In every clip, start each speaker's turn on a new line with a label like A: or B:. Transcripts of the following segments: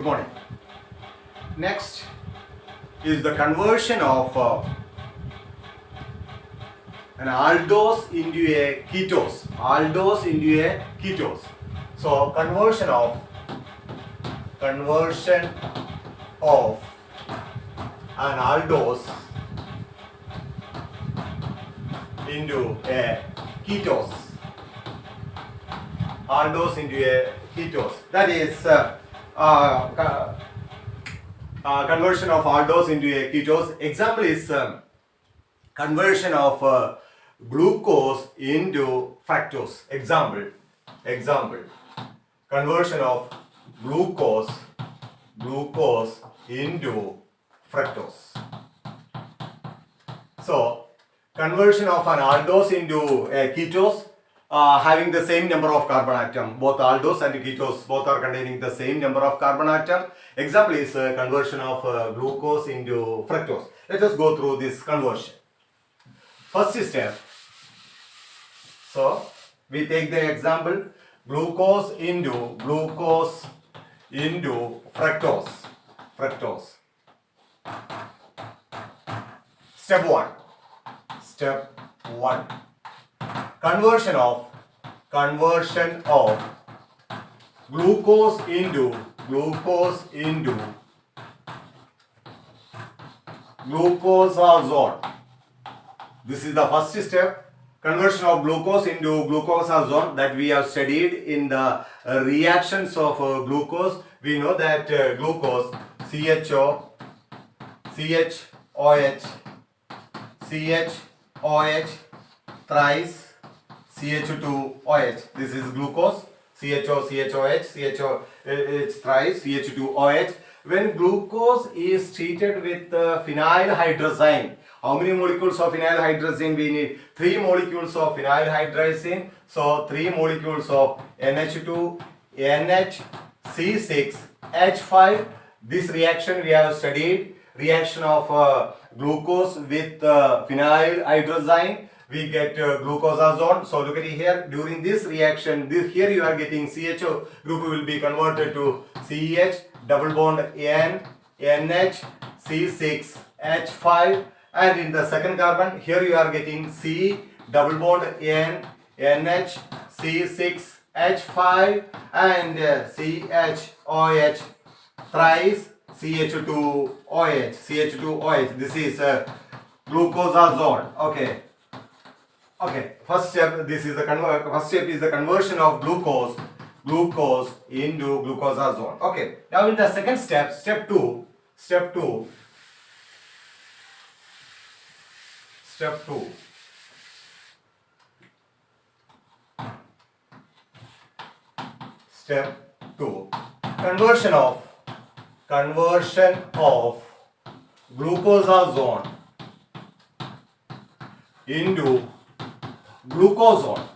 A: Good morning. Next is the conversion of an aldose into a ketose. Aldose into a ketose. So conversion of an aldose into a ketose. Aldose into a ketose. That is conversion of aldose into a ketose. Example is conversion of glucose into fructose. Example. Conversion of glucose into fructose. So, conversion of an aldose into a ketose having the same number of carbon atom. Both aldose and ketose both are containing the same number of carbon atom. Example is conversion of glucose into fructose. Let us go through this conversion. First step. So, we take the example glucose into fructose. Step 1. Conversion of glucose into glucosazole. This is the first step. Conversion of glucose into glucosazole that we have studied in the reactions of glucose. We know that glucose CHOH thrice CH2OH. This is glucose. CHOH thrice CH2OH. When glucose is treated with phenyl hydrazine, how many molecules of phenyl hydrazine we need? 3 molecules of phenyl hydrazine. So 3 molecules of NH2, NHC6, H5. This reaction we have studied. Reaction of glucose with phenyl hydrazine. We get glucosazole. So look at it here. During this reaction, here you are getting CHO group will be converted to CH double bond N, NH, C6, H5, and in the second carbon, here you are getting C double bond N, NH, C6, H5, and CHOH thrice CH2OH. This is glucosazole. Okay. First step. This is the first step is the conversion of glucose into glucosazole. Okay. Now in the second step, step 2. Step 2. Conversion of glucosazole into glucosone,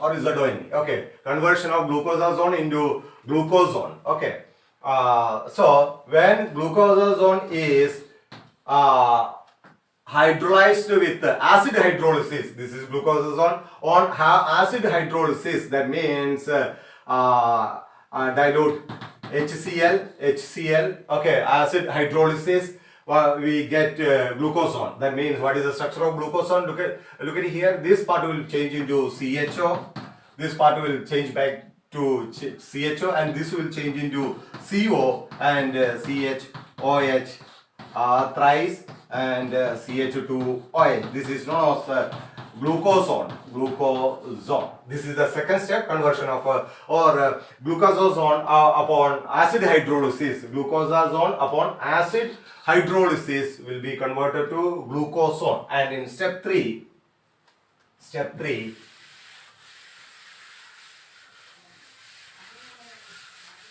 A: or is that doing? Okay, conversion of glucosazole into glucosone. Okay, so when glucosazone is hydrolyzed with acid hydrolysis, this is glucosazone on acid hydrolysis. That means dilute HCl. Okay, acid hydrolysis. We get glucosone. That means what is the structure of glucosone? Look at it here. This part will change into CHO. This part will change back to CHO, and this will change into CO and CHOH thrice and CH2OH. This is known as glucosone. This is the second step, conversion of glucosazone upon acid hydrolysis. Glucosazone upon acid hydrolysis will be converted to glucosone. And in step 3,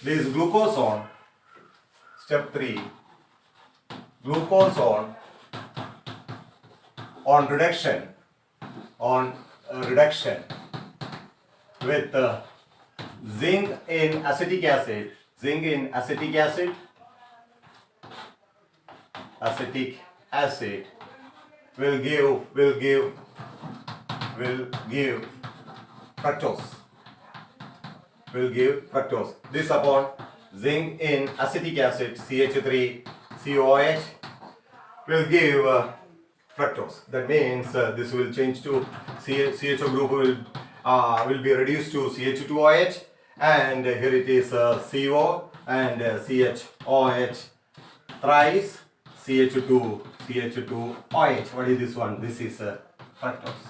A: this glucosone. Step 3, glucosone on reduction with zinc in acetic acid. Acetic acid will give fructose. will give fructose. This upon zinc in acetic acid CH3COH will give fructose. That means this will change to CHO group will be reduced to CH2OH, and here it is CO and CHOH thrice CH2OH. What is this one? This is fructose.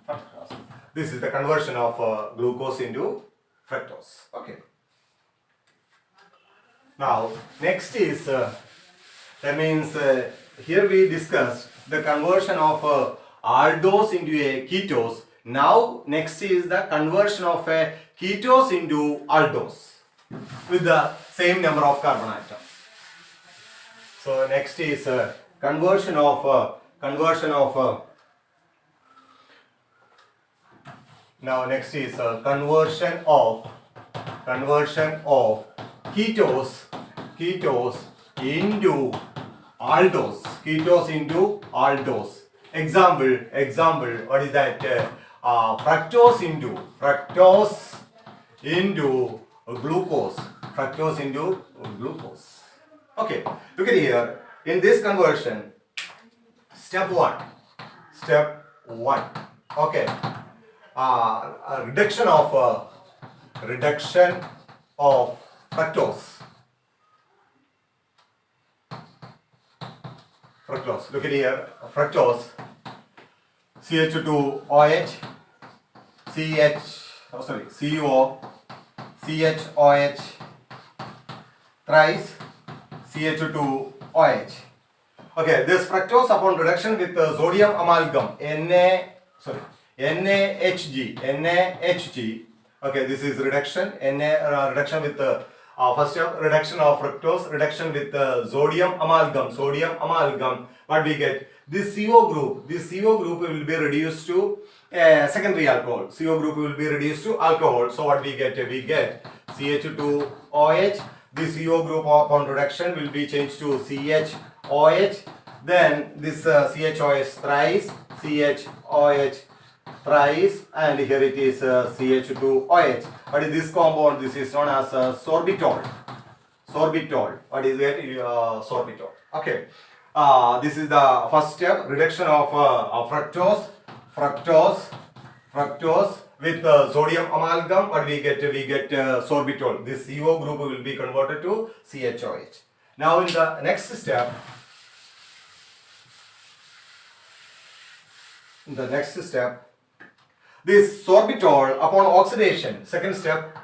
A: Fructose. This is the conversion of glucose into fructose. Okay. Now next is that means here we discussed the conversion of aldose into a ketose. Now next is the conversion of a ketose into aldose with the same number of carbon atoms. So next is conversion of now next is conversion of ketose into aldose. Example, what is that? Fructose into glucose. Okay, look at here. In this conversion, step one. Okay, reduction of fructose. Look at here. Fructose. CH2OH. CO. CHOH. Thrice. CH2OH. Okay, this fructose upon reduction with sodium amalgam NaHG. Okay, this is reduction reduction with first step, reduction of fructose, reduction with sodium amalgam. What we get? This CO group will be reduced to secondary alcohol. CO group will be reduced to alcohol. So what we get? We get CH2OH. This CO group upon reduction will be changed to CHOH. Then this CHOH thrice, and here it is CH2OH. What is this compound? This is known as sorbitol. What is it? Sorbitol. Okay. This is the first step, reduction of fructose with sodium amalgam. What we get? We get sorbitol. This CO group will be converted to CHOH. Now in the next step, this sorbitol upon oxidation. Second step,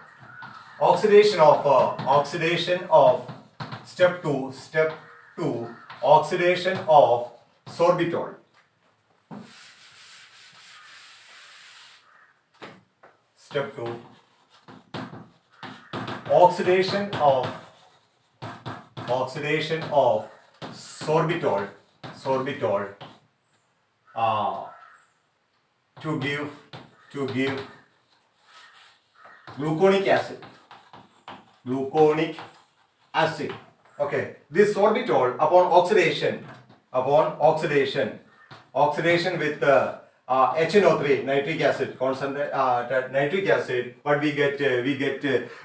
A: oxidation of step 2, oxidation of sorbitol. Step 2, oxidation of sorbitol to give gluconic acid. Okay, this sorbitol upon oxidation with HNO3 nitric acid, nitric acid. What we get? We get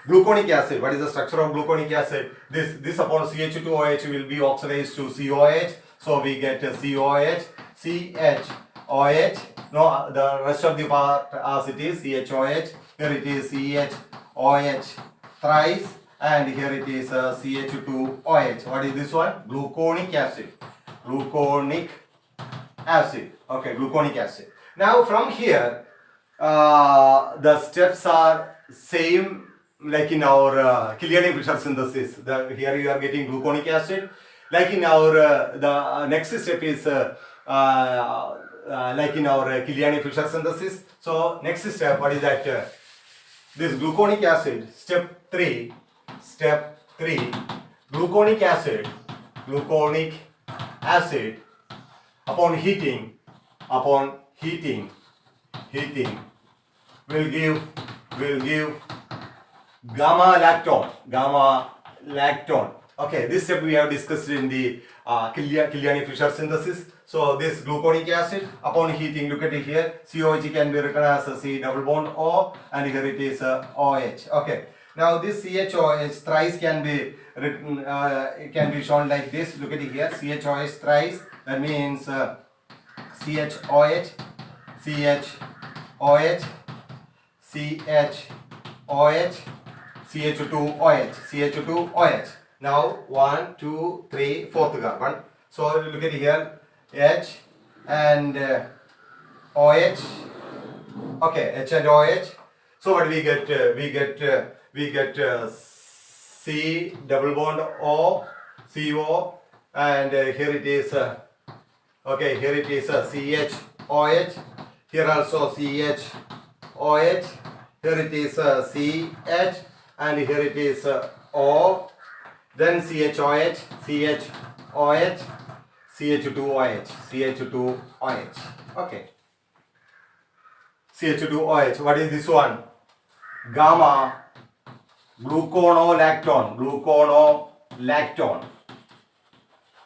A: gluconic acid. What is the structure of gluconic acid? This upon CH2OH will be oxidized to COH. So we get COH, CHOH. No, the rest of the part as it is CHOH. Here it is CHOH thrice, and here it is CH2OH. What is this one? Gluconic acid. Okay, gluconic acid. Now from here, the steps are same like in our Killian-Fischer synthesis. Here you are getting gluconic acid. Like in our the next step is like in our Killian-Fischer synthesis. So next step, what is that? This gluconic acid. Step 3. Gluconic acid upon heating will give gamma lactone. Okay, this step we have discussed in the Killian-Fischer synthesis. So this gluconic acid, upon heating, look at it here, COH can be written as a C double bond O, and here it is OH. Okay. Now this CHOH thrice can be written, it can be shown like this. Look at it here, CHOH thrice. That means CHOH, CHOH, CHOH, CH2OH, CH2OH. Now 1, 2, 3, fourth carbon. So look at here, H and OH. Okay, H and OH. So what we get? We get C double bond O, CO, and here it is. Okay, here it is CHOH. Here also CHOH. Here it is CH, and here it is O. Then CHOH, CHOH, CH2OH, CH2OH. Okay. CH2OH. What is this one? Gamma gluconolactone. Gluconolactone.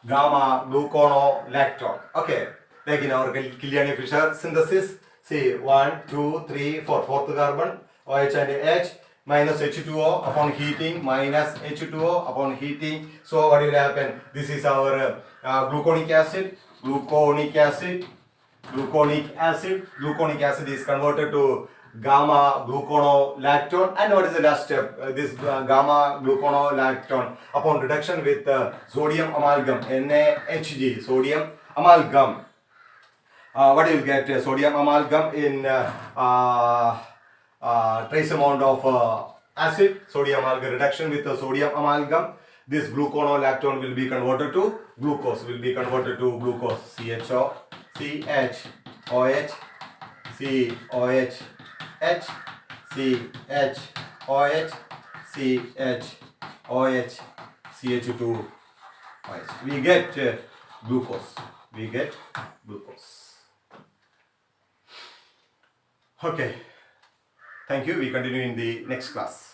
A: Gamma gluconolactone. Okay. Like in our Killian-Fischer synthesis. See 1, 2, 3, 4. Fourth carbon. OH and H. Minus H2O upon heating, minus H2O upon heating. So what will happen? This is our gluconic acid. Gluconic acid is converted to gamma gluconolactone. And what is the last step? This gamma gluconolactone upon reduction with sodium amalgam, NaHG, sodium amalgam. What you will get? Sodium amalgam in trace amount of acid, sodium amalgam reduction with the sodium amalgam. This gluconolactone will be converted to glucose. CHO, CH, OH, COH, H, CH, OH, CH, OH, CH2, OH. We get glucose. Okay. Thank you. We continue in the next class.